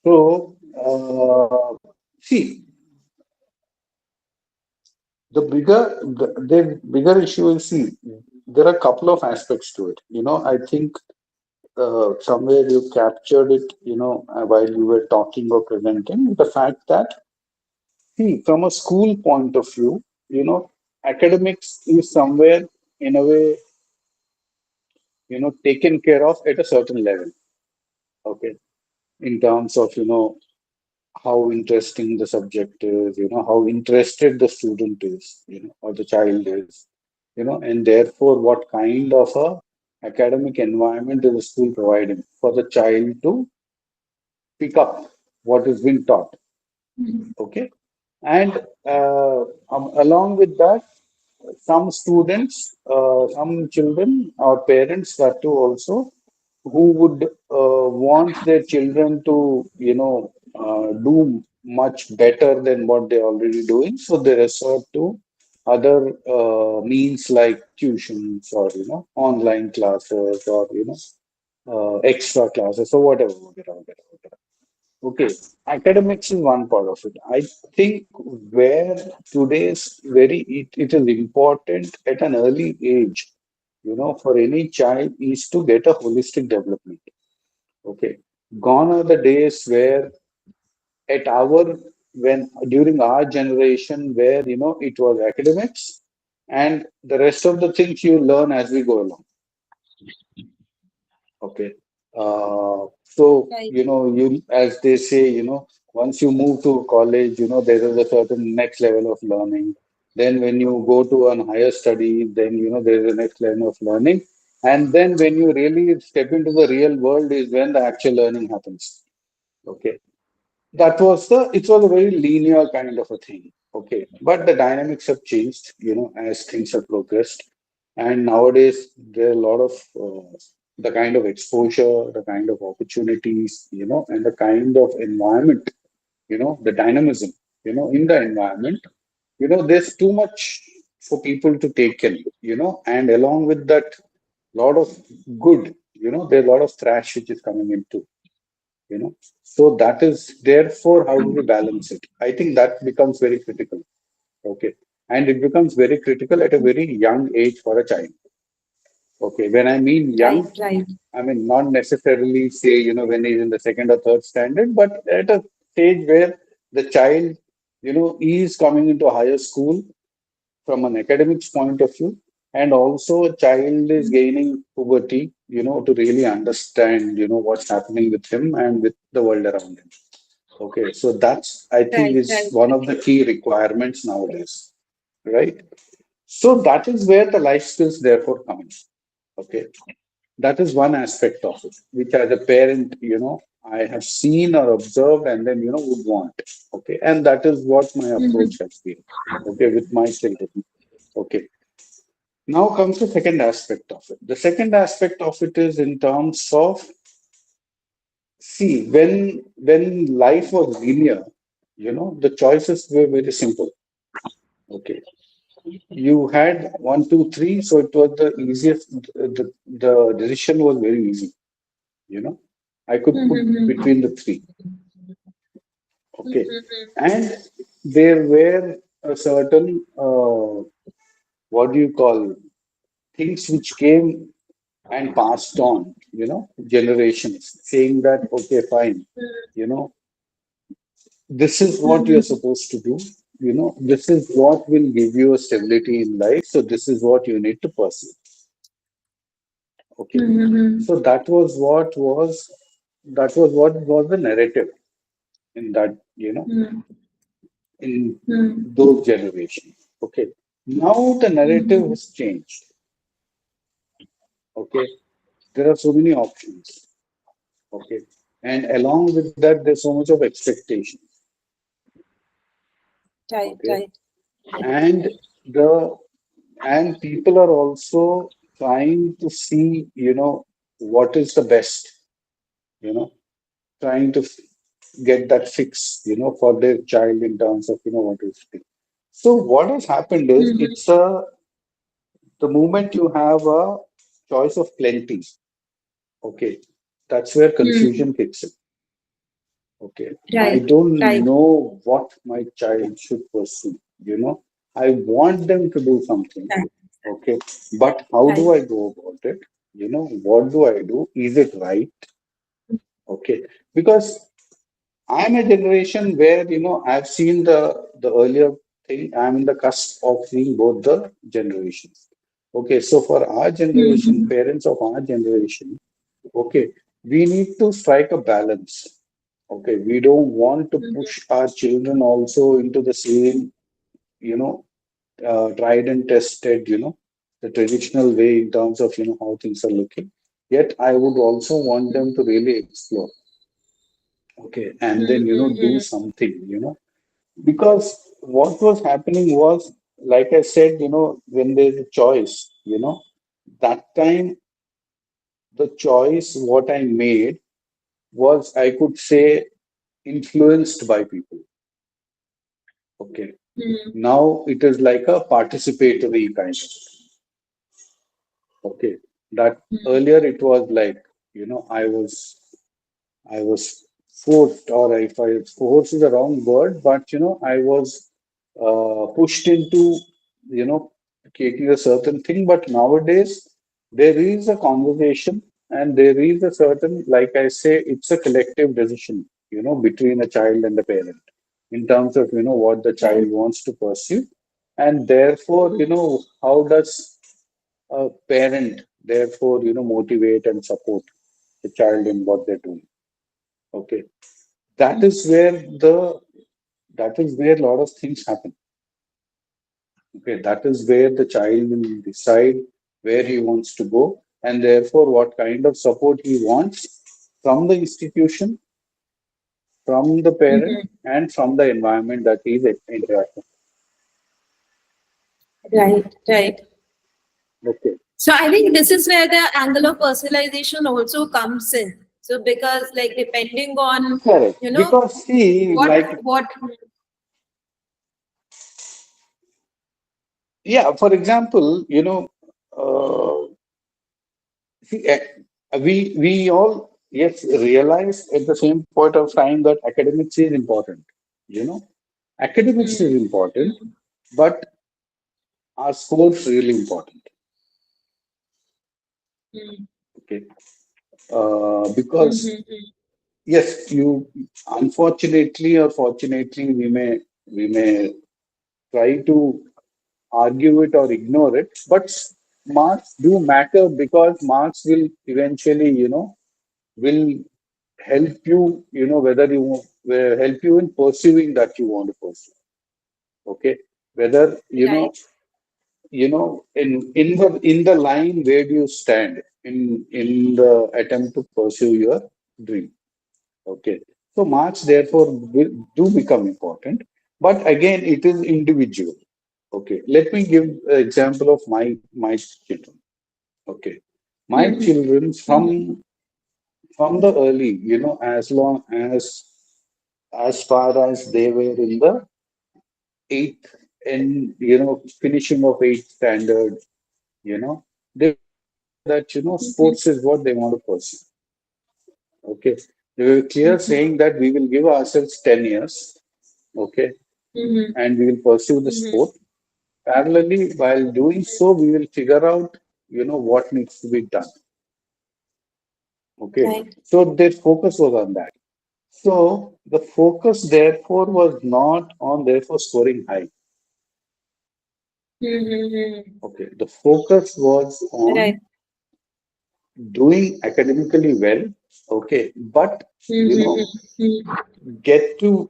So, see, the bigger issue is, see, there are a couple of aspects to it. I think somewhere you captured it, while you were talking or presenting the fact that, see, from a school point of view, academics is somewhere in a way, taken care of at a certain level. Okay. In terms of, how interesting the subject is, how interested the student is, or the child is, and therefore what kind of a academic environment is the school providing for the child to pick up what is being taught. Okay. And along with that, some children or parents that too also who would want their children to, do much better than what they're already doing. So they resort to other means like tuitions or, online classes or, extra classes or whatever, whatever. Okay, academics is one part of it. I think where today's it is important at an early age, for any child is to get a holistic development. Okay, gone are the days where at our when during our generation where it was academics and the rest of the things you learn as we go along. Okay. So, Right. as they say, once you move to college, there is a certain next level of learning. Then when you go to a higher study, then, there is a next level of learning. And then when you really step into the real world is when the actual learning happens. Okay. It was a very linear kind of a thing. Okay. But the dynamics have changed, as things have progressed. And nowadays, there are a lot of the kind of exposure, the kind of opportunities, and the kind of environment, the dynamism, in the environment, there's too much for people to take in, and along with that, lot of good, there's a lot of trash which is coming into, you know. So that is therefore how do we balance it? I think that becomes very critical. Okay. And it becomes very critical at a very young age for a child. Okay, when I mean Right, young, right. I mean not necessarily say, when he's in the second or third standard, but at a stage where the child, is coming into higher school from an academics point of view, and also a child is gaining puberty, to really understand, what's happening with him and with the world around him. Okay, so that's, I think, Right, is right. one of the key requirements nowadays, right? So that is where the life skills therefore come in. Okay, that is one aspect of it, which as a parent, I have seen or observed and then, would want. Okay. And that is what my Mm-hmm. approach has been. Okay. With my children. Okay. Now comes the second aspect of it. The second aspect of it is in terms of, see, when life was linear, the choices were very simple. Okay. You had one, two, three, so it was the easiest. The decision was very easy. You know, I could put Mm-hmm. between the three. Okay. Mm-hmm. And there were a certain, what do you call, things which came and passed on, generations, saying that, okay, fine, you know, this is what you're Mm-hmm. supposed to do. This is what will give you a stability in life. So this is what you need to pursue. Okay. Mm-hmm. So that was what was the narrative in that, in Mm-hmm. those generations. Okay. Now the narrative Mm-hmm. has changed. Okay. There are so many options. Okay. And along with that, there's so much of expectation. Right, Okay. right. And the and people are also trying to see, what is the best, you know, trying to get that fix, for their child in terms of, what is it. So what has happened is Mm-hmm. the moment you have a choice of plenty, okay, that's where Mm-hmm. confusion kicks in. Okay. I Right. don't Right. know what my child should pursue. You know, I want them to do something. Right. Okay. But how do I Right. go about it? You know, what do I do? Is it right? Okay. Because I'm a generation where, I've seen the earlier thing. I'm in the cusp of seeing both the generations. Okay. So for our generation, Mm-hmm. parents of our generation, okay, we need to strike a balance. Okay, we don't want to push our children also into the same, you know, tried and tested, the traditional way in terms of, how things are looking. Yet I would also want them to really explore, okay, and then, do Mm-hmm. something, because what was happening was, like I said, when there's a choice, that time the choice what I made was, I could say, influenced by people. Okay. Now it is like a participatory kind of. Okay. That earlier it was like, I was forced, or if I forced is the wrong word, but I was pushed into, taking a certain thing. But nowadays, there is a conversation and there is a certain, like I say, it's a collective decision, between a child and the parent in terms of, what the child Right. wants to pursue. And therefore, how does a parent, therefore, motivate and support the child in what they're doing? Okay, that is where the that is where a lot of things happen. Okay, that is where the child will decide where he wants to go, and therefore what kind of support he wants from the institution, from the parent, Mm-hmm. and from the environment that he is interacting. Right. Right. Okay, So I think this is where the angle of personalization also comes in. So because like depending on, correct. you know, Because see, what like, what yeah, for example, see, we all, yes, realize at the same point of time that academics is important. You know, academics is important, but our sports really important. Okay, because yes, you, unfortunately or fortunately, we may try to argue it or ignore it, but marks do matter because marks will eventually, will help you, whether you will help you in pursuing that you want to pursue. Okay, whether right, in the line where do you stand in the attempt to pursue your dream. Okay, so marks therefore do become important, but again it is individual. Okay, let me give an example of my children. Okay, my children from the early, as long as far as they were in the eighth and finishing of eighth standard, they were clear that sports is what they want to pursue. Okay, they were clear saying that we will give ourselves 10 years. Okay, and we will pursue the sport. Parallelly, while doing so, we will figure out, what needs to be done. Okay, right. so their focus was on that. So the focus therefore was not on therefore scoring high. Okay, the focus was Right. on doing academically well. Okay, but get to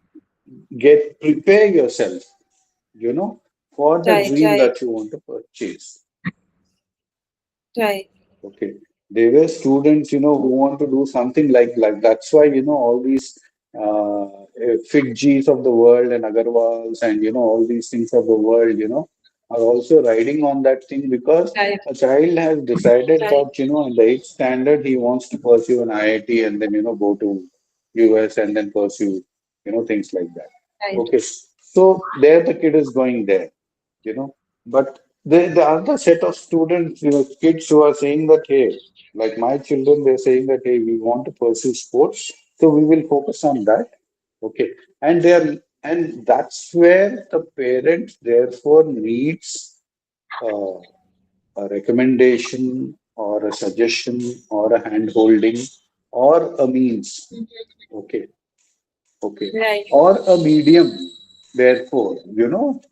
prepare yourself, for the Right, dream right, that you want to purchase. right. Okay. They were students, who want to do something like that's why, all these Fitjis of the world and Agarwals and, all these things of the world, are also riding on that thing because Right, a child has decided right, that, in the eighth standard, he wants to pursue an IIT and then, go to US and then pursue, things like that. right. Okay. So there the kid is going there, but the other set of students, kids who are saying that, hey, like my children, they're saying that, hey, we want to pursue sports, so we will focus on that. Okay, and that's where the parent therefore needs uh, a recommendation or a suggestion or a hand holding or a means. Okay, okay, Right. or a medium. Therefore,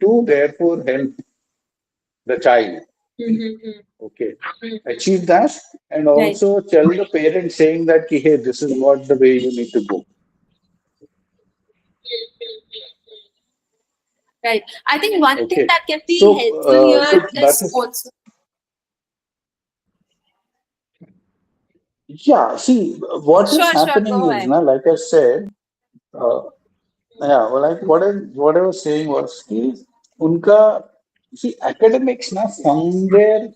to therefore help the child. Mm-hmm. Okay, achieve that, and Right. also tell the parent saying that, "Ki, hey, this is what the way you need to go." Right. I think one thing Okay, that can be helpful so here that is is also. yeah. See, what is Sure, sure. happening Go is ahead. now, like I said, uh, yeah. Well, like what I was saying was, ki, unka see academics now somewhere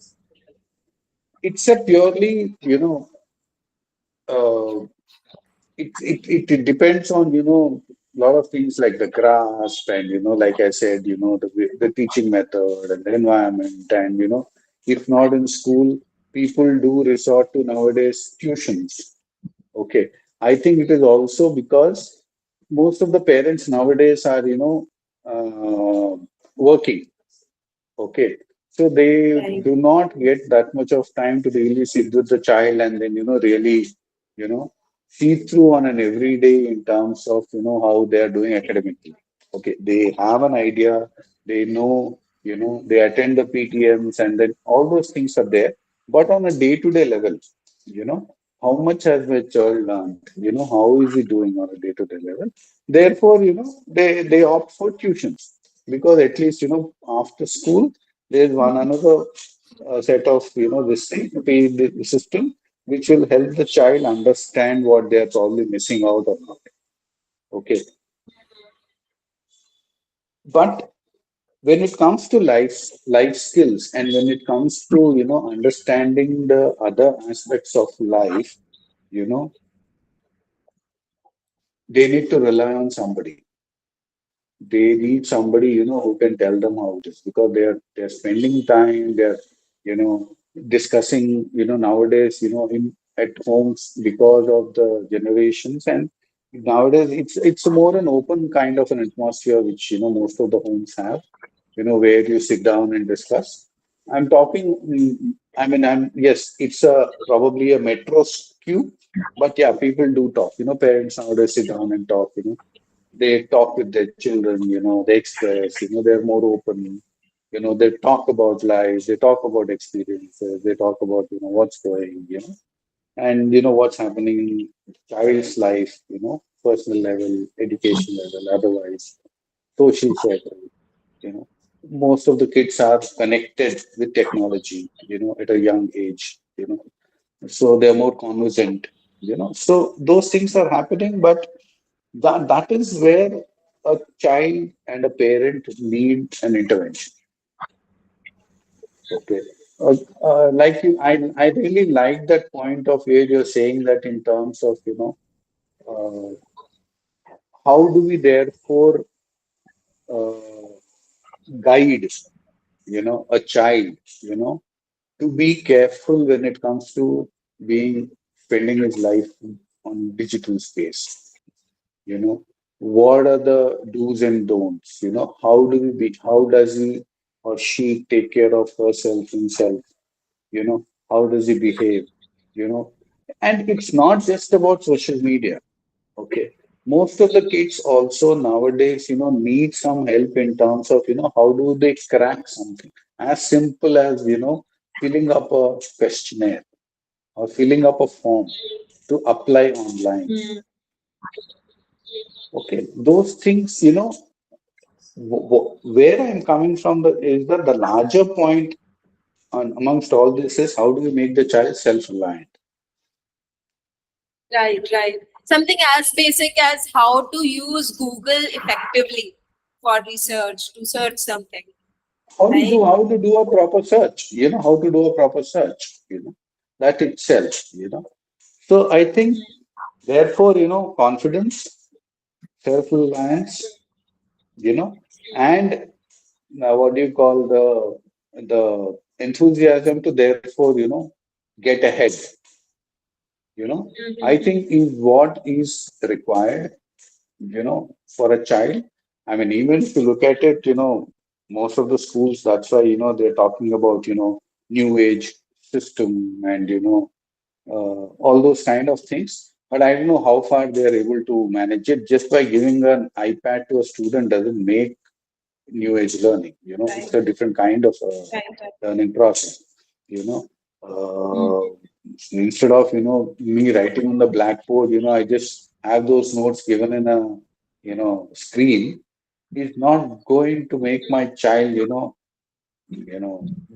it's a purely uh, it depends on a lot of things like the grasp and like I said the teaching method and the environment and if not in school people do resort to nowadays tuitions. Okay, I think it is also because most of the parents nowadays are working. Okay. So they Right. do not get that much of time to really sit with the child and then, really, you know, see through on an everyday in terms of, how they are doing academically. Okay. They have an idea, they know, they attend the PTMs and then all those things are there. But on a day-to-day level, how much has my child learned? How is he doing on a day-to-day level? Therefore, they opt for tuitions because at least after school there's one another set of this thing, the system which will help the child understand what they are probably missing out or not. Okay, but when it comes to life skills and when it comes to understanding the other aspects of life, you know they need to rely on somebody. They need somebody who can tell them how it is because they're spending time, they're you know discussing nowadays in at homes because of the generations. And nowadays it's more an open kind of an atmosphere which most of the homes have, where you sit down and discuss. I'm talking, I mean, yes, it's a probably a metro skew, but yeah, people do talk. Parents nowadays sit down and talk. They talk with their children, they express, they're more open, they talk about lives, they talk about experiences, they talk about, what's going, and, what's happening in child's life, personal level, education level, otherwise, social circle, you know. Most of the kids are connected with technology, at a young age, so they're more conversant, So those things are happening, but that is where a child and a parent need an intervention. Okay. Like I really like that point of where you're saying that in terms of, uh, how do we therefore uh, guide, a child, to be careful when it comes to being spending his life on digital space. What are the do's and don'ts? How does he or she take care of herself, himself? How does he behave? you know and it's not just about social media. Okay, most of the kids also nowadays need some help in terms of how do they crack something as simple as filling up a questionnaire or filling up a form to apply online. Mm. Okay, those things, where I'm coming from is that the larger point amongst all this is how do we make the child self-reliant? Right, right. Something as basic as how to use Google effectively for research, to search something, right? How to do a proper search, how to do a proper search, that itself, So I think therefore, confidence, self-reliance, and what do you call the enthusiasm to therefore, get ahead, you know, I Mm-hmm. think is what is required. for a child. I mean, even if you look at it, most of the schools, that's why, they're talking about, new age system and, all those kind of things. But I don't know how far they are able to manage it. Just by giving an iPad to a student doesn't make new age learning. It's right, a different kind of right, right. learning process. You know, Mhm. instead of me writing on the blackboard, I just have those notes given in a screen. Is not going to make my child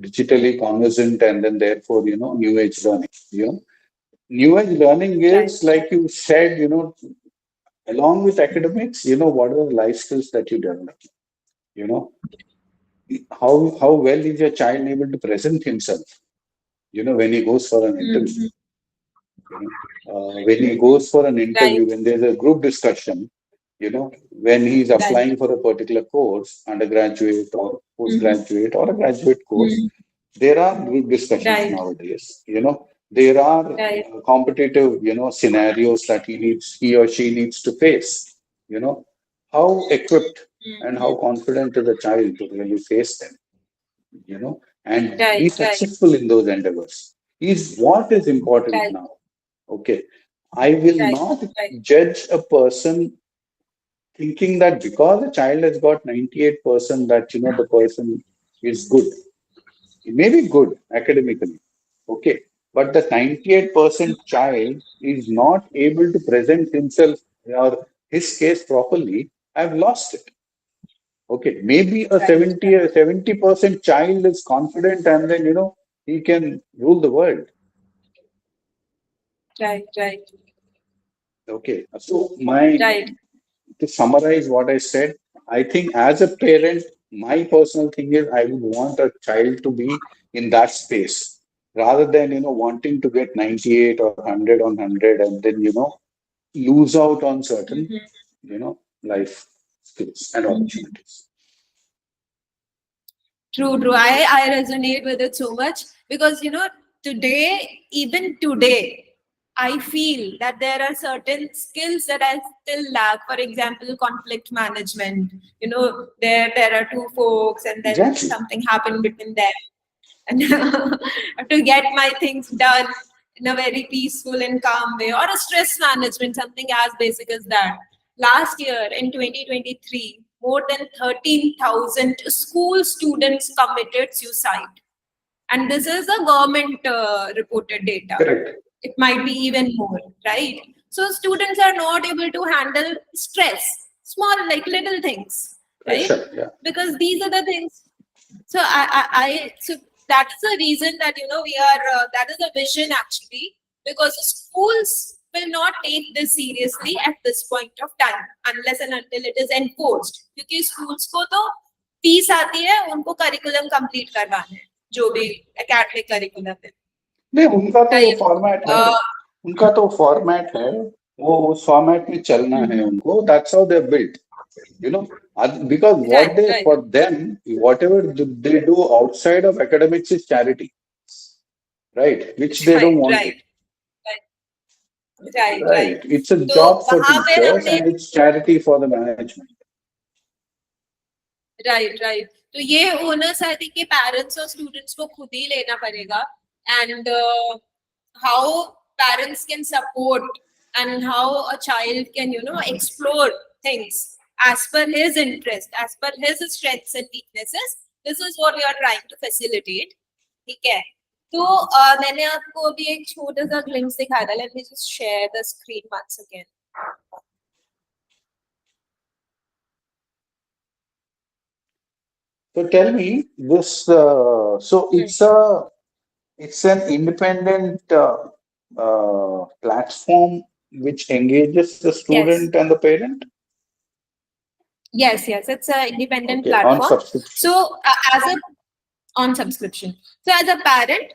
digitally conversant and then therefore new age learning. New age learning Right, is like right, you said, along with academics, what are the life skills that you develop? You know, how well is your child able to present himself? When he goes for an interview. Mhm. When he goes for an interview, Right, when there's a group discussion, when he's right. applying for a particular course, undergraduate or Mhm. postgraduate or a graduate course, Mhm. there are group discussions Right, nowadays. There are right. competitive, scenarios that he or she needs to face. You know, how equipped and Mhm. how confident is the child to really face them, and be Right, right, successful in those endeavors is what is important right, now. Okay. I will right, not right, judge a person thinking that because a child has got 98% that the person is good. He may be good academically. Okay. But the 98% child is not able to present himself or his case properly. I've lost it. Okay. Maybe a right, 70% child is confident and then he can rule the world. right, right, Okay. So my right. to summarize what I said, I think as a parent, my personal thing is I would want a child to be in that space rather than, wanting to get 98 or 100 on 100 and then, lose out on certain, Mhm. life skills and Mhm. opportunities. True, true. I resonate with it so much because, today, even today, I feel that there are certain skills that I still lack. For example, conflict management. There are two folks, and then Exactly. something happened between them, and to get my things done in a very peaceful and calm way, or a stress management, something as basic as that. Last year in 2023, more than 13,000 school students committed suicide, and this is the government reported data. Correct. It might be even more, right? So students are not able to handle stress, small, like little things, right? Pressure. Yeah. Because these are the things. So that is the reason that we are. That is the vision actually, because schools will not take this seriously at this point of time unless and until it is enforced. क्योंकि schools को तो fees आती है, उनको curriculum complete करवाना है, जो भी academic curriculum है, नहीं उनका तो वो right? फॉर्मेट है Uh, उनका तो फॉर्मेट है वो उस फॉर्मेट में चलना है mhm. उनको that's how they built because what Right, they right, for them whatever they do outside of academics is charity, right, which they don't right, want to. right, right, right. Right, it's a तो job for वहां पे teachers हमने and it's charity for the management. Right right, तो ये owners I think के parents और students को खुद ही लेना पड़ेगा, and how parents can support and how a child can explore things as per his interest, as per his strengths and weaknesses. This is what we are trying to facilitate. ठीक है? तो मैंने आपको अभी एक छोटा सा ग्लिम्स दिखाया था. Let me just share the screen once again. So tell me this so it's an independent platform which engages the Yes, student and the parent. yes, it's a independent Okay, on platform. subscription. So as a on subscription. So as a parent,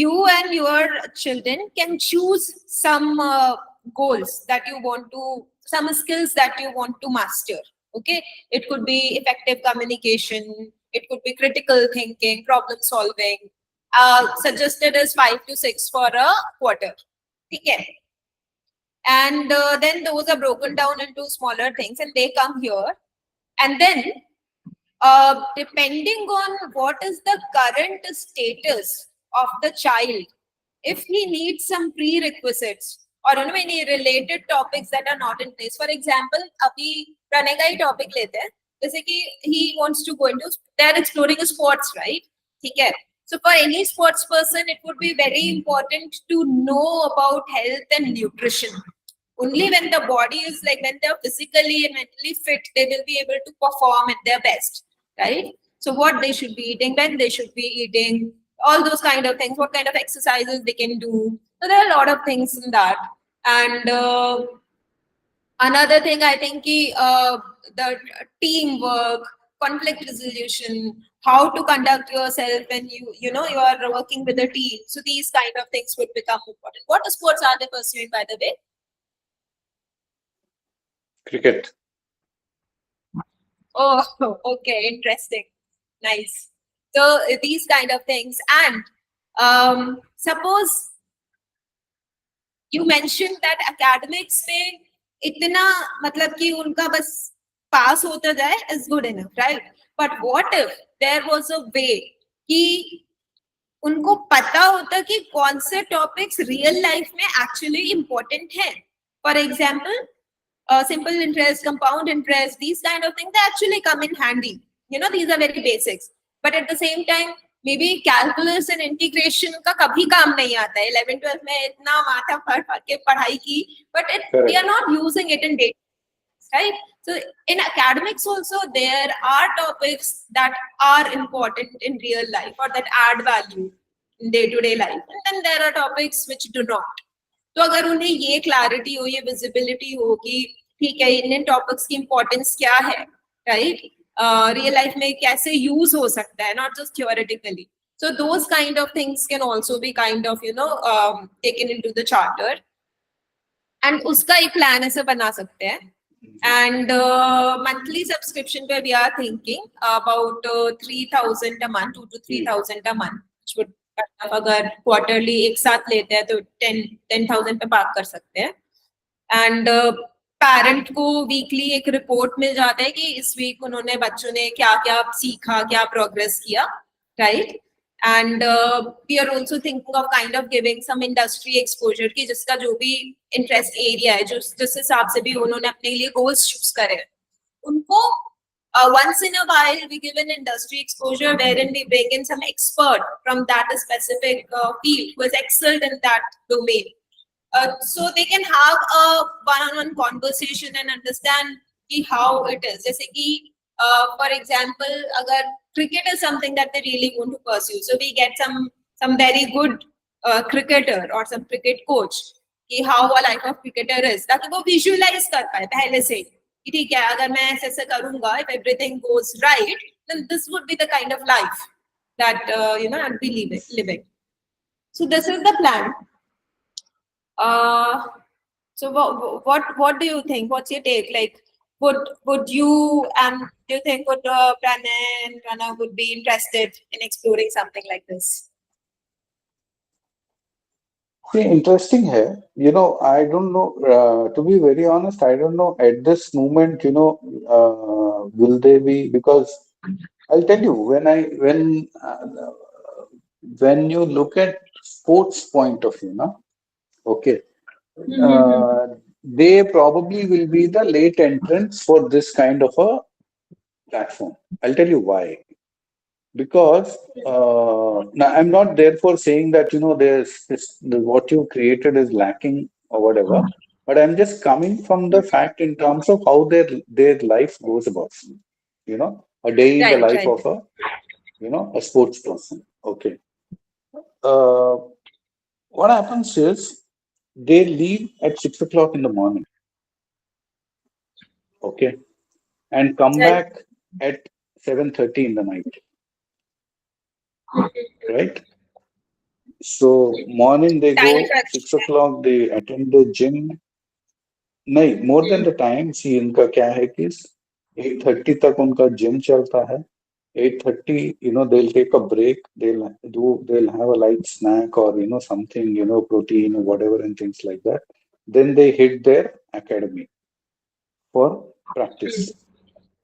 you and your children can choose some goals that you want to, some skills that you want to master. Okay, it could be effective communication, it could be critical thinking, problem solving. Suggested is 5 to 6 for a quarter. Okay. and then those are broken down into smaller things, and they come here, and then depending on what is the current status of the child, if he needs some prerequisites or any related topics that are not in place. For example, अभी प्रणय का ही topic लेते हैं, जैसे कि he wants to go into, they're exploring sports, right? ठीक है. So for any sports person, it would be very important to know about health and nutrition. Only when the body is like, when they're physically and mentally fit, they will be able to perform at their best, right? So what they should be eating, when they should be eating, all those kind of things, what kind of exercises they can do. So there are a lot of things in that. And another thing, I think the teamwork, conflict resolution, how to conduct yourself when you are working with a team. So these kind of things would become important. What sports are they pursuing, by the way? Cricket. Oh, okay, interesting, nice. So these kind of things, and suppose you mentioned that academics में इतना मतलब कि उनका बस pass होता जाए is good enough, right? But what if there was a way कि उनको पता होता कि कौन से topics real life में actually important हैं? For example, simple interest, compound interest, these kind of things, they actually come in handy. These are very basics. But at the same time, maybe calculus and integration का कभी काम नहीं आता है. 11, 12 में इतना माथा फाड़ के पढ़ाई की, but we are not using it in data, right? So in academics also, there are topics that are important in real life or that add value in day-to-day life. And then there are topics which do not. तो अगर उन्हें ये clarity हो, ये visibility हो कि ठीक है इन टॉपिक्स की इंपॉर्टेंस क्या है, राइट, रियल लाइफ में कैसे यूज हो सकता है, not just theoretically. So those kind of things can also be kind of taken into the charter, and उसका एक plan ऐसे बना सकते हैं. And monthly subscription पे we are thinking about 3,000 a month, 2 to 3,000 a month, which would अगर quarterly एक साथ लेते हैं तो 10,000 पे पार कर सकते हैं. एंड पेरेंट को वीकली एक रिपोर्ट मिल जाता है कि इस वीक उन्होंने बच्चों ने क्या क्या सीखा, क्या प्रोग्रेस किया, right. And we are also thinking of kind of giving some industry exposure की जिसका जो भी इंटरेस्ट एरिया है, जो जिस हिसाब से भी उन्होंने अपने लिए गोल्स चूज करे, उनको once in a while we give an industry exposure wherein we bring in some expert from that specific field who has excelled in that domain, so they can have a one-on-one conversation and understand how it is. Jaise ki for example, agar cricket is something that they really want to pursue, so we get some very good cricketer or some cricket coach ki how a life of cricketer is, ताकि वो visualize कर पाए पहले से ठीक है अगर मैं ऐसे ऐसे करूंगा, if everything goes right, then this would be the kind of life that I'd be living. So this is the plan. So what do you think? What's your take? Like, would you do you think would Pranay and Prana would be interested in exploring something like this? See, interesting here. I don't know. To be very honest, I don't know at this moment. Will they be? Because I'll tell you when you look at sports point of view, now, okay, they probably will be the late entrants for this kind of a platform. I'll tell you why. Because now I'm not therefore saying that there's what you created is lacking or whatever, but I'm just coming from the fact in terms of how their life goes about, a day in the life of a sports person. Okay. What happens is they leave at 6 o'clock in the morning, okay, and come back at 7:30 in the night. Right? So morning they go, 6 o'clock they attend the gym. नहीं, more than the time, see इनका क्या है कि 8:30 तक उनका gym चलता है. 8:30, they'll take a break. They'll have a light snack or something, protein or whatever and things like that. then they hit their academy for practice.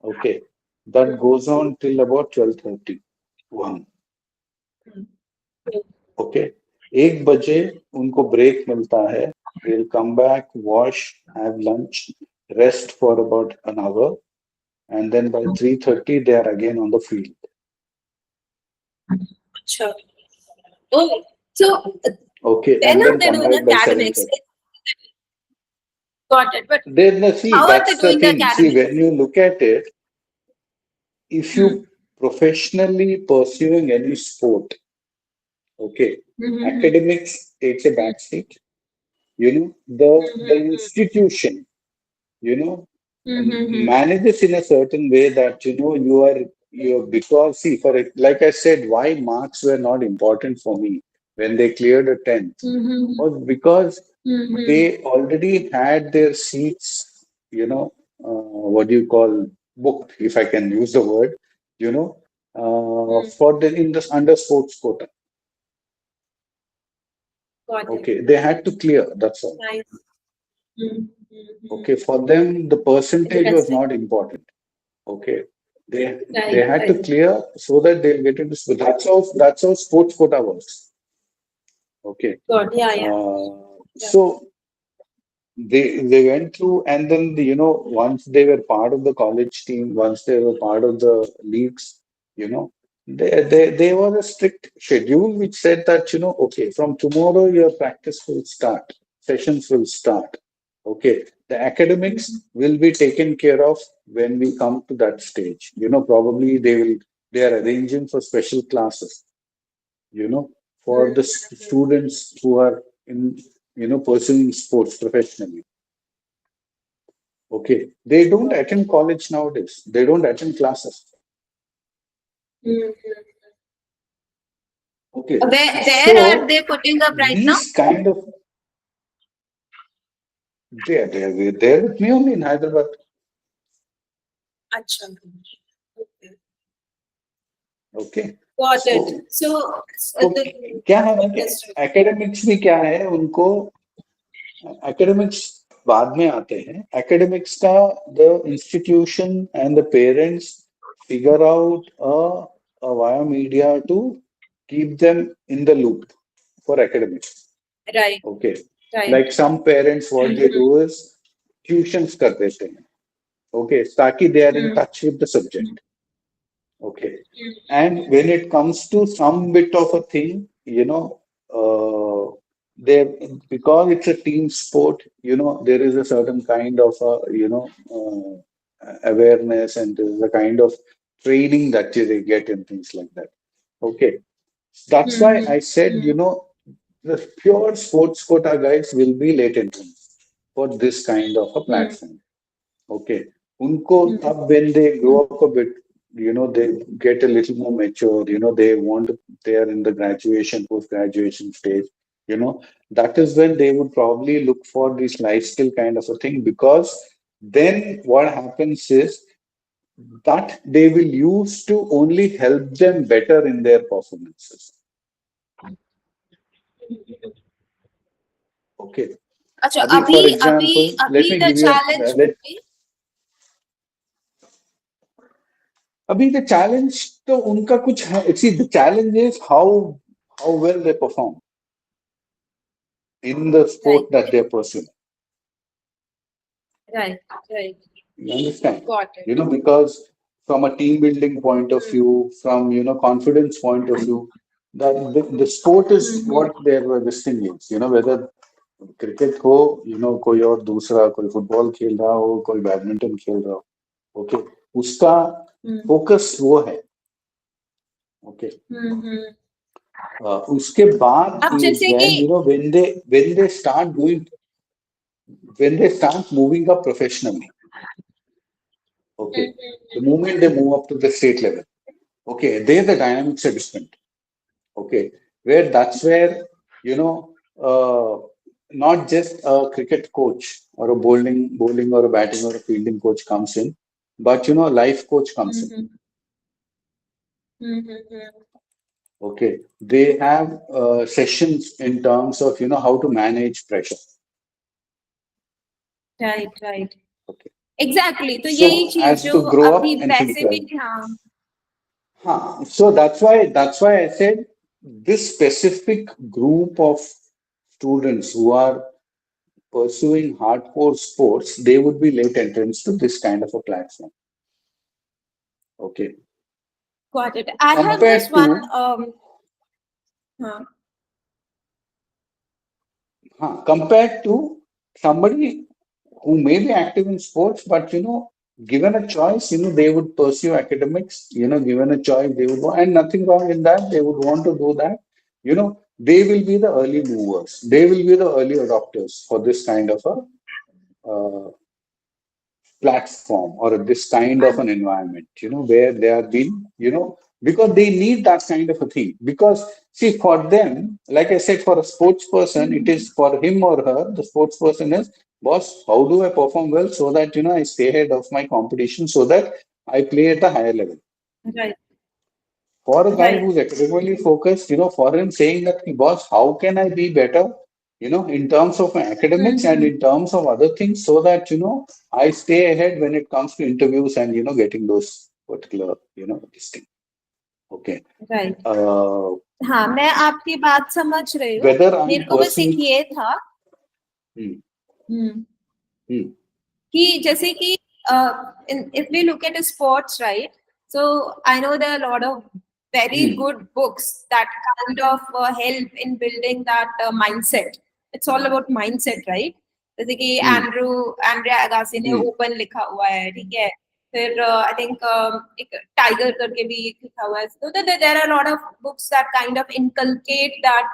Okay, that goes on till about 12:30. One. Okay, 1 बजे उनको break मिलता है. They'll come back, wash, have lunch, rest for about an hour, and then by 3:30 they are again on the field. Sure. Oh, so Okay, they're and not then they're come doing back by academics. 7:30. Got it. But Then see, how are they that's the doing the thing. See, academics? when you look at it, if Hmm. you professionally pursuing any sport, okay, Mm-hmm. academics takes a back seat. You know, the Mm-hmm. institution, you know, Mm-hmm. manages in a certain way that you're because see for it, like I said, why marks were not important for me when they cleared a 10th Mm-hmm. was because Mm-hmm. they already had their seats, what do you call booked, if I can use the word, you know, for the in the under sports quota. Got it. Okay, they had to clear. That's all. Nice. Mm-hmm. Okay, for them the percentage was Interesting. not important. Okay, they Right, had to right. clear so that they'll get into school. That's how sports quota works. Okay, Got yeah, yeah. Yeah. so they went through, and then once they were part of the college team, once they were part of the leagues, you know, there was a strict schedule which said that okay, from tomorrow your practice will start, sessions will start. Okay, the academics will be taken care of when we come to that stage. Probably they are arranging for special classes, you know, for the students who are in pursuing sports professionally. Okay, they don't Got attend it. college nowadays. They don't attend classes. Mm-hmm. Okay, Where are so they putting up right now? these kind of they're there with me only in Hyderabad. Acha. Okay. Okay, Got so it. So, तो the क्या है ना कि understood. Academics भी क्या है उनको academics बाद में आते हैं एकेडमिक्स का the institution and the parents figure out a via media to keep them in the loop for academics. Right, Okay. right. Like some parents, what they Mm-hmm. do is tuitions कर देते हैं. Okay. ताकि they are in touch with the subject. Okay. And when it comes to some bit of a thing, there because it's a team sport, there is a certain kind of awareness and there is a kind of training that they get and things like that. Okay. That's why I said, the pure sports quota guys will be late entrants for this kind of a platform. Okay. Unko tab when they grow up a bit, they get a little more mature, they are in the graduation, post-graduation stage, that is when they would probably look for this life skill kind of a thing because then what happens is that they will use to only help them better in their performances. Okay. अच्छा Abhi, अभी for अभी example, let अभी me the give you challenge would let be अभी the challenge तो उनका कुछ है. See, the challenge is how well they perform in the right, sport that they're pursuing. right, right. You understand? Got it. Because from a team building point of view, from confidence point of view, that the sport is what their this thing is. Whether cricket हो कोई और दूसरा कोई football खेल रहा हो कोई badminton खेल रहा हो ओके उसका फोकस वो है ओके उसके बाद अब is जैसे कि when when they start doing when they start moving up professionally okay the moment they move up to the state level okay there the dynamics are different okay where that's where you know uh, not just a cricket coach or a bowling or a batting or a fielding coach comes in but a life coach comes in okay they have sessions in terms of how to manage pressure right. Okay. Exactly. तो यही So चीज as जो to grow अभी up and think वैसे well. भी, हाँ, So that's why I said this specific group of students who are pursuing hardcore sports, they would be late entrants to this kind of a platform. Okay. got it. I have this Compared one, to हाँ, compared to somebody who may be active in sports, but given a choice, they would pursue academics, given a choice, they would and nothing wrong in that, they would want to do that. They will be the early movers, they will be the early adopters for this kind of a platform or this kind of an environment, where they are being, because they need that kind of a thing. Because, see, for them, like I said, for a sports person, it is for him or her, the sports person is, boss, how do I perform well so that, I stay ahead of my competition so that I play at a higher level. right, For a guy right. who's academically focused, for him saying that, boss, how can I be better, in terms of my academics and in terms of other things so that, I stay ahead when it comes to interviews and, getting those particular, this thing. Okay. Right. Uh, हाँ, मैं आपकी बात समझ रही हूँ. whether मेरे I'm को बस एक pursuing, ये था, hmm, हम्म, hmm, कि जैसे कि if we look at sports, right? So I know there are a lot of very hmm, good books that kind of help in building that mindset. It's all about mindset, right? जैसे कि hmm, Andrea Agassi ने hmm, open लिखा हुआ है, ठीक है. फिर I think एक टाइगर करके भी एक लिखा हुआ है. So there are a lot of books that kind of inculcate that,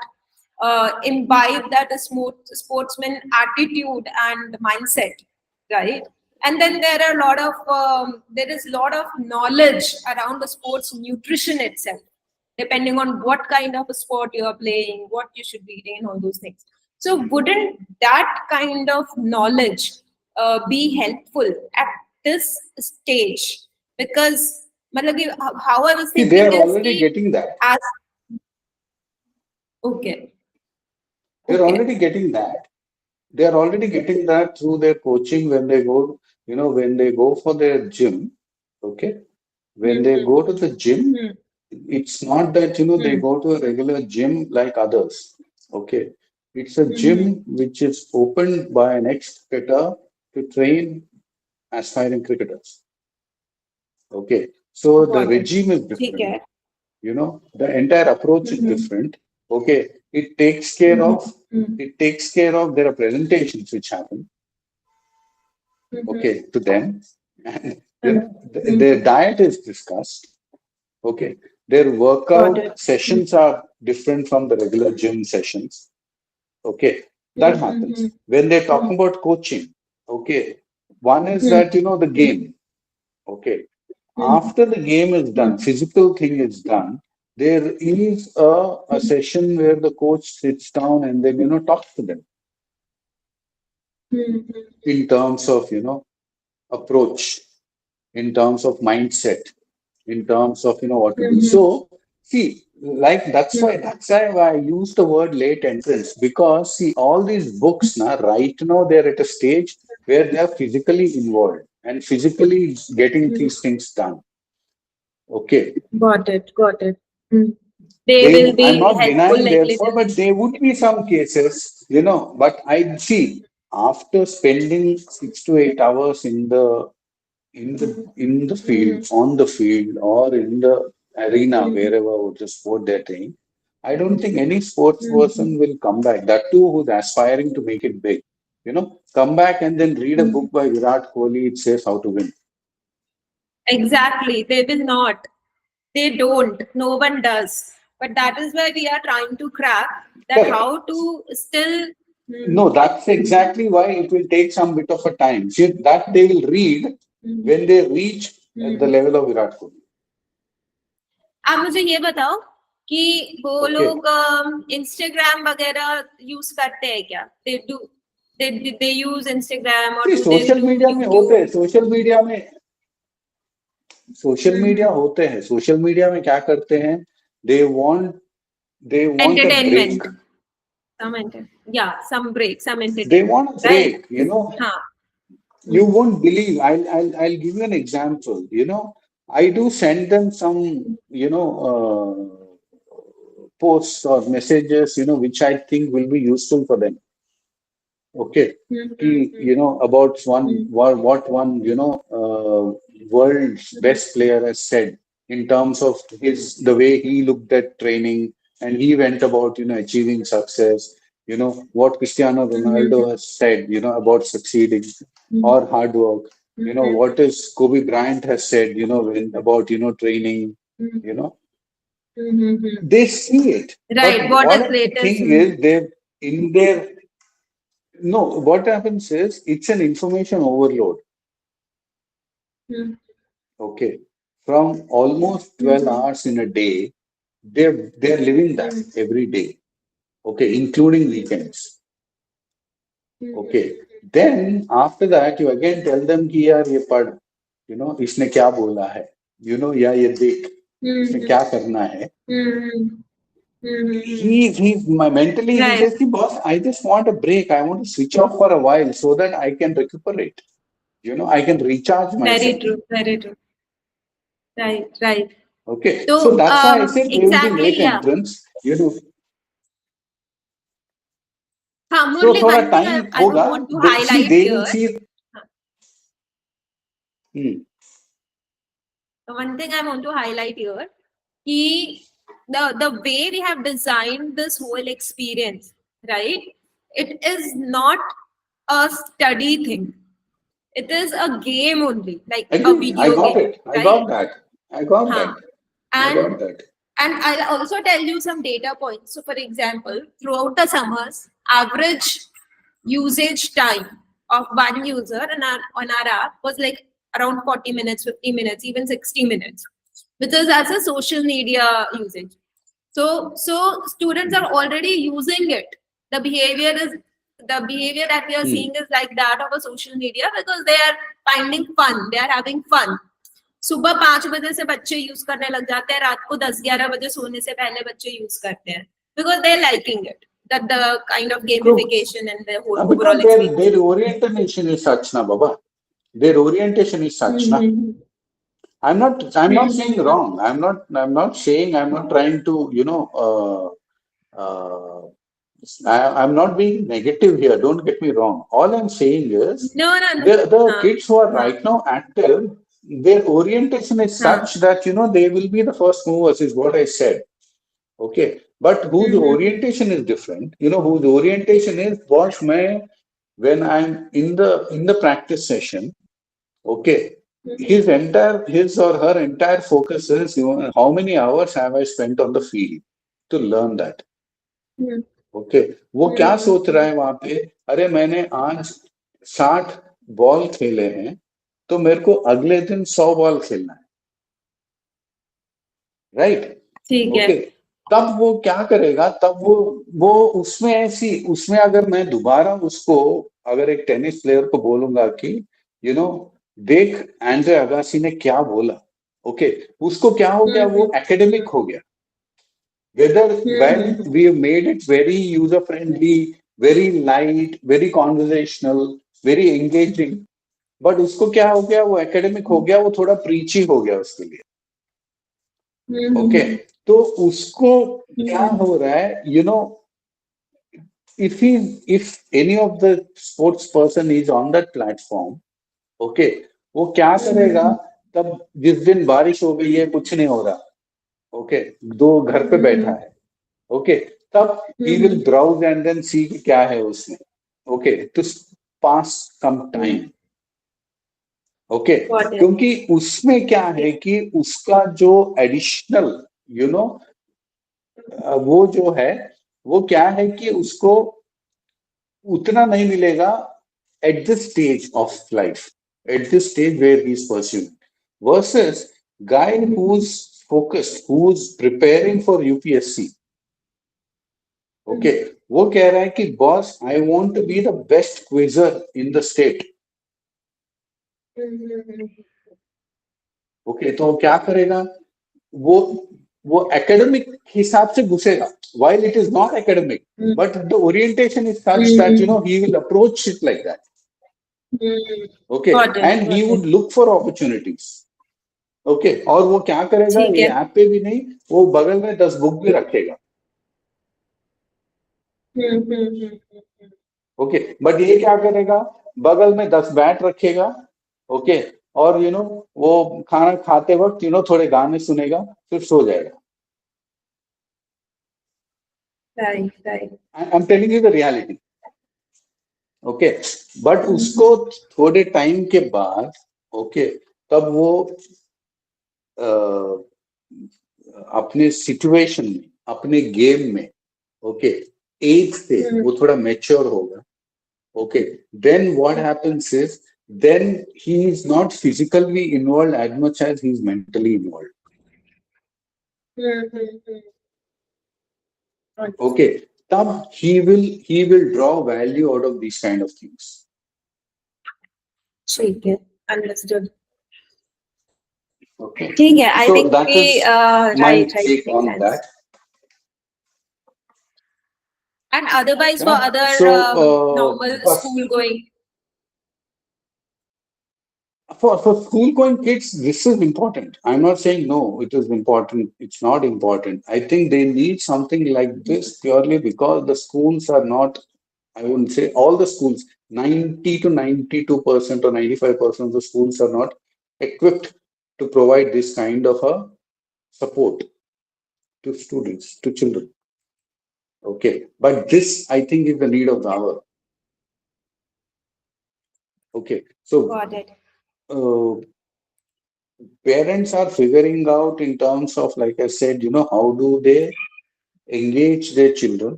imbibe that sportsman attitude and mindset, right? And then there are a lot of there is a lot of knowledge around the sports nutrition itself, depending on what kind of a sport you are playing, what you should be eating, and all those things. So wouldn't that kind of knowledge be helpful at this stage? Because मतलब कि how I was see, they thinking are is already कि getting that. as okay, They're okay, already getting that. They are already getting that through their coaching when they go, when they go for their gym. Okay. When they hmm, go to the gym, hmm, it's not that, they hmm, go to a regular gym like others. Okay. It's a hmm, hmm, gym which is opened by an ex-cricketer to train aspiring cricketers. Okay. So the got it. regime is ठीक different. है. The entire approach is Mhm, different. Okay. It takes care of, there are presentations which happen, mhm, okay, to them. And mhm, their mhm. diet is discussed. Okay. Their Got workout it. Mhm, sessions are different from the regular gym sessions. Okay. That happens. mhm, When they talk mhm, about coaching, okay, one is mhm, that, the game. Okay. mhm, After the game is done, mhm, physical thing is done, there is a mhm, session where the coach sits down and then, talks to them mhm, in terms of, approach, in terms of mindset, in terms of what to do. mhm, So see, like that's why I use the word late entrance, because see, all these books now right now they're at a stage where they are physically involved and physically getting mhm. these things done. Okay. Got it. Got it. Mm. They They will I'm be not helpful denying like therefore, little. but there would be some cases, but I see after spending 6 to 8 hours in the field, Mhm, on the field, or in the arena, mhm, wherever the sport they're playing, I don't think any sports mhm, person will come back. That too, who's aspiring to make it big. Come back and then read a mhm. book by Virat Kohli. It says how to win. Exactly. They will not. They don't. No one does. But that is why we are trying to crack that Correct. how to still. Hmm, No, that's exactly why it will take some bit of a time. See, that they will read hmm, when they reach the hmm. level of Virat Kohli. आप मुझे ये बताओ कि वो Okay. लोग Instagram वगैरह use करते हैं क्या? They use Instagram or See, do they social do media में होते हैं, YouTube? सोशल मीडिया होते हैं, सोशल मीडिया में क्या करते हैं, they want they want a Entertainment. Break, Some break, some they entertainment, want a right? Break. हाँ. you won't believe. I'll give you an example. I do send them some, posts or messages, which I think will be useful for them. Okay. About what one, world's best player has said in terms of the way he looked at training and he went about, achieving success, what Cristiano Ronaldo has said, about succeeding or hard work, what is Kobe Bryant has said, about, training, you know, they see it. But Right. What what is I latest? think is they in their no, what happens is it's an information overload. Okay. From almost 12 hours in a day, they're living that every day. Okay, including weekends. Okay. Then after that, you again tell them कि यार ये पढ़, इसने क्या बोला है, या ये देख, इसने क्या करना है. Mentally he Right. says, boss, I just want a break. I want to switch off for a while so that I can recuperate. I can recharge Very myself. true. Very true. Right. Right. Okay, so So, that's why I said they will be exactly, late yeah. entrants. So Murli, थोड़ा one thing time I would होगा. want to See, highlight they will here. see. Hmm. One thing I want to highlight here, he, the way we have designed this whole experience, right? It is not a study thing. It is a game only, like a Agree. I video got game, it. I right? got that. I got Huh. that. I And got that. and I'll also tell you some data points. So, for example, throughout the summers, average usage time of one user on our app was like around 40 minutes, 50 minutes, even 60 minutes, because that's a social media usage. So students are already using it. The behavior is the behavior that we are seeing is like that of a social media because they are finding fun, they are having fun. सुबह 5 बजे से बच्चे use करने लग जाते हैं, रात को 10-11 बजे सोने से पहले बच्चे यूज करते हैं because they're liking it, that the kind of True. gamification and the whole Because overall their experience. orientation is such, na Baba. Their orientation is such, na. I'm not saying wrong. I'm not saying, I'm not trying to, I'm not being negative here. Don't get me wrong. All I'm saying is No, no, no. the हाँ, kids who are हाँ, right now active, their orientation is हाँ. such that, they will be the first movers, is what I said. Okay. But whose orientation is different, whose orientation is, boss, when I'm in the practice session, okay, his or her entire focus is, how many hours have I spent on the field to learn that. Okay. वो क्या सोच रहा है वहां पे, अरे मैंने आज 60 बॉल खेले हैं तो मेरे को अगले दिन 100 बॉल खेलना है. राइट. ठीक है. ओके. तब वो क्या करेगा, तब वो उसमें अगर मैं दोबारा उसको, अगर एक टेनिस प्लेयर को बोलूंगा कि यू नो देख एंड्रे अगासी ने क्या बोला, ओके, उसको क्या हो गया, वो एकेडमिक हो गया. Whether when we have made it very user friendly, very light, very conversational, very engaging, but उसको क्या हो गया, वो एकेडमिक हो गया, वो थोड़ा प्रीची हो गया उसके लिए. ओके. तो उसको क्या हो रहा है, if any of the sports person is on that platform, okay, वो क्या करेगा, तब जिस दिन बारिश हो गई है, कुछ नहीं हो रहा, ओके, दो घर पे बैठा है, ओके, तब he will browse and then see कि क्या है उसमें, okay, to pass some time. Okay. क्योंकि उसमें क्या है कि उसका जो एडिशनल, वो जो है, वो क्या है कि उसको उतना नहीं मिलेगा at this stage of life, at this stage where he is pursuing, versus guy who's focused, who's preparing for UPSC. Okay. वो कह रहा है कि boss, I want to be the best quizzer in the state. Okay. तो क्या करेगा, वो वो एकेडमिक हिसाब से घुसेगा, while it is not academic, but the orientation is such that he will approach it like that. Hmm. Okay, Got it. and he Got would it. look for opportunities. Okay और वो क्या करेगा ठीक ये है. ऐप पे भी नहीं वो बगल में 10 बुक भी रखेगा Hmm. ओके बट ये क्या करेगा बगल में 10 बैट रखेगा ओके और वो खाना खाते वक्त थोड़े गाने सुनेगा फिर सो जाएगा Right. Right. I am telling you the reality okay but उसको Hmm. थोड़े टाइम के बाद ओके तब वो अ, अपने सिचुएशन में अपने गेम में ओके एज से Hmm. वो थोड़ा मेच्योर होगा okay then what happens is then he is not physically involved as much as he is mentally involved Hmm. okay Understood. तब he will draw value out of these kind of things ठीक है. Understood. okay ठीक है. I so think that we is my right. Right. take Makes on sense. that And otherwise, for yeah other so normal first school going. for school going kids, this is important. I'm not saying no, it is important. It's not important. I think they need something like this purely because the schools are not, I wouldn't say all the schools, 90 to 92% or 95% of the schools are not equipped to provide this kind of a support to students, to children. Okay. But this, I think, is the need of the hour. Okay. So, Got it. uh, parents are figuring out in terms of like I said how do they engage their children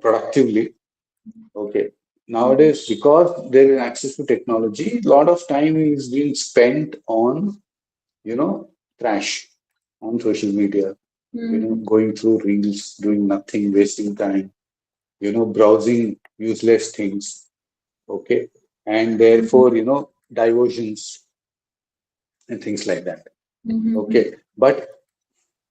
productively okay nowadays because there is access to technology a lot of time is being spent on you know trash on social media Hmm. going through reels doing nothing wasting time browsing useless things okay and therefore diversions and things like that okay Hmm. but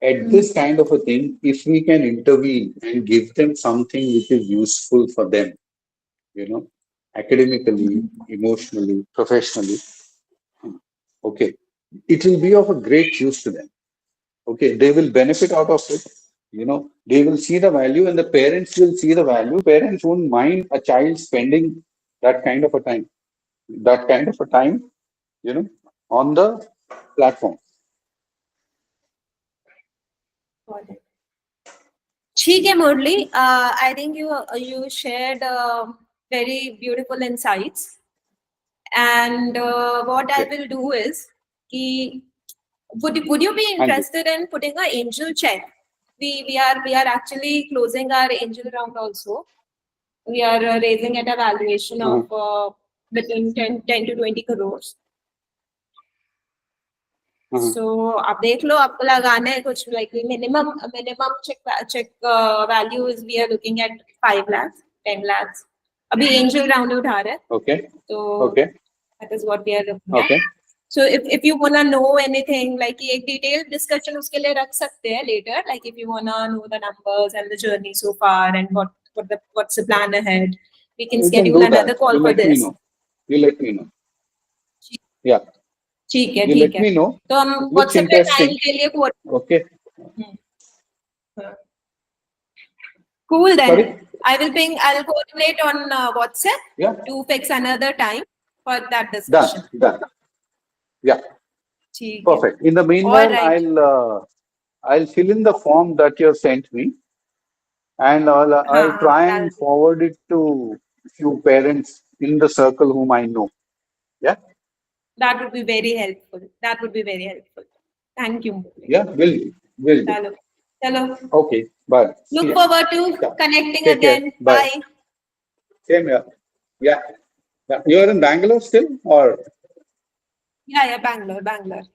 at this kind of a thing, if we can intervene and give them something which is useful for them, you know, academically, emotionally, professionally, okay, it will be of a great use to them. Okay, they will benefit out of it. They will see the value and the parents will see the value. Parents won't mind a child spending that kind of a time, that kind of a time, you know, on the platform. Got it. ठीक है, Murali. I think you shared very beautiful insights. And what I Okay. will do is, कि, would you be Thank you. interested in putting an angel check? We are actually closing our angel round also. We are raising at a valuation Uh-huh. of between 10 to 20 crores. Uh-huh. So आप देख लो आपको लगाना है कुछ like minimum check value is we are looking at 5 lakhs 10 lakhs अभी angel round उठा रहे हैं Okay. तो Okay. that is what we are looking at. Okay. So if you wanna know anything like एक detailed discussion उसके लिए रख सकते हैं later like if you wanna know the numbers and the journey so far and what's the plan ahead we can You can schedule do another that. call You for let me this. know. You let me know. Yeah. ठीक है You ठीक let है me know. तो हम It looks WhatsApp पे time interesting. के लिए Okay. cool Sorry? then. I'll coordinate on WhatsApp Yeah. to fix another time for that Done. discussion. Done. Yeah. ठीक है. Perfect. In the All meanwhile, right. I'll fill in the form that you have sent me, and I'll हाँ, try that'll and be, forward it to few parents in the circle whom I know. Yeah. that would be very helpful. That would be very helpful. Thank you, Murali. Yeah. Will do. चलो, चलो. Okay. Bye. See Look ya. forward to Yeah. connecting Take care. again. Bye. Bye. Same here. Yeah. Yeah. You are in Bangalore still, or? Yeah, Bangalore, Bangalore.